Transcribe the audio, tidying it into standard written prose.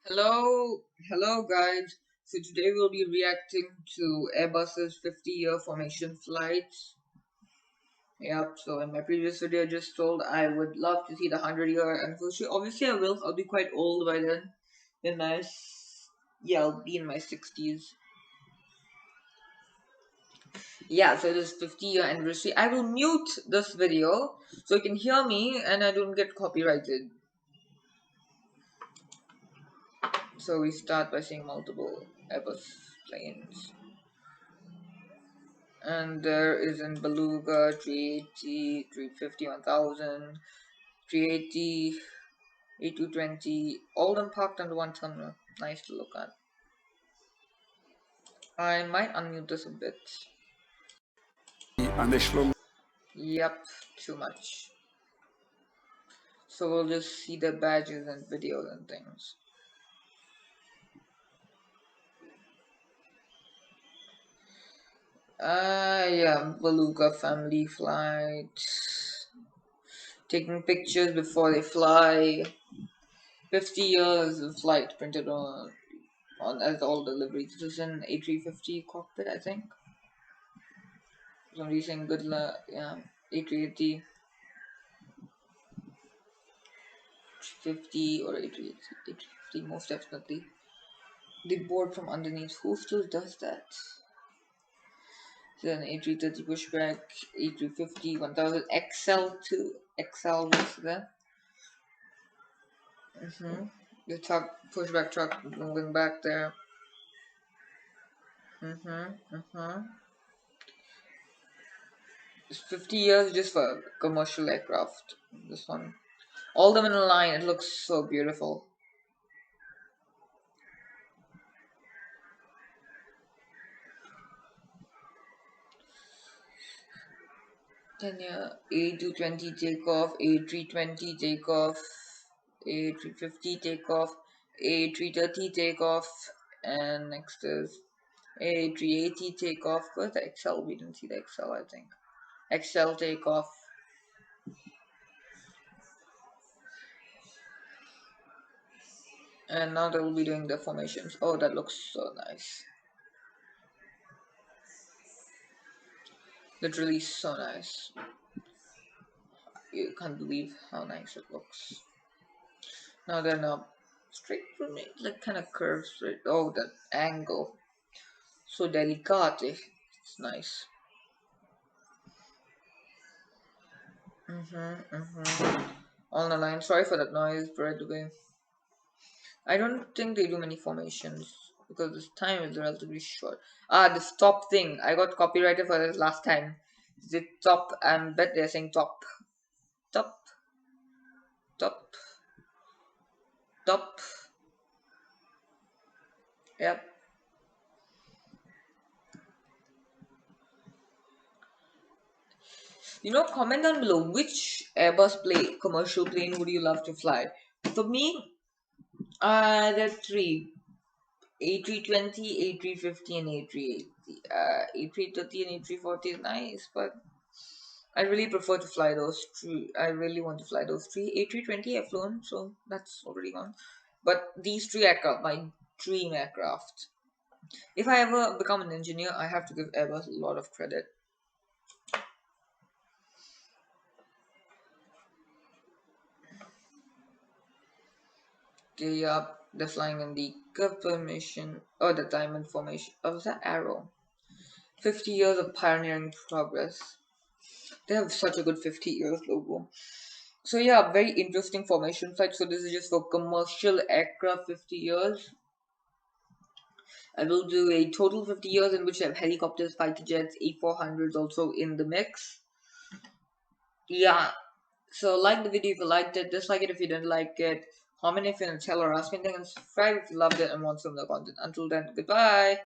Hello guys. So today we'll be reacting to Airbus's 50-year formation flights. Yep, so in my previous video I just told I would love to see the 100-year anniversary. Obviously I will, I'll be quite old by then. I'll be in my 60s. Yeah, so this 50-year anniversary. I will mute this video so you can hear me and I don't get copyrighted. So we start by seeing multiple Airbus planes. And there is in Beluga 380, 350, 1000, 380, A220, all them parked under one terminal. Nice to look at. I might unmute this a bit. Yep, too much. So we'll just see the badges and videos and things. Yeah, Beluga family flight. Taking pictures before they fly. 50 years of flight printed on as all deliveries. This is an A350 cockpit, I think. Somebody saying good luck. Yeah, A380, 50 or A350, most definitely. The board from underneath. Who still does that? Then A330 pushback, A350, 1000 XL2, XL was there. The truck, pushback truck moving back there. It's 50 years just for commercial aircraft. This one. All them in a line. It looks so beautiful. Then yeah, A220 takeoff, A320 takeoff, A350 takeoff, A330 takeoff, and next is A380 takeoff. Where's the XL? We didn't see the XL, I think. XL takeoff. And now they will be doing the formations. Oh, that looks so nice. Literally so nice. You can't believe how nice it looks. Now they're not straight from it, like kind of curves straight. Oh, that angle. So delicate. It's nice. On the line. Sorry for that noise, by the way. I don't think they do many formations because this time is relatively short. This top thing. I got copyrighted for this last time. The top. I bet they're saying top. Top. Top. Top. Yep. Comment down below which Airbus commercial plane would you love to fly? For me, there are three: A320, A350, and A380. A330 and A340 is nice, but I really prefer to fly those three. I really want to fly those three. A320 I've flown, so that's already gone. But these three aircraft, my dream aircraft. If I ever become an engineer, I have to give Airbus a lot of credit. They're flying in the curve formation, or the diamond formation. Oh, was that arrow? 50 years of pioneering progress. They have such a good 50 years logo. So yeah, very interesting formation flight. So this is just for commercial aircraft 50 years. I will do a total 50 years in which I have helicopters, fighter jets, A400s also in the mix. Yeah, so like the video if you liked it, dislike it if you didn't like it, comment if you didn't tell or ask me anything, and subscribe if you loved it and want some of the content. Until then, goodbye.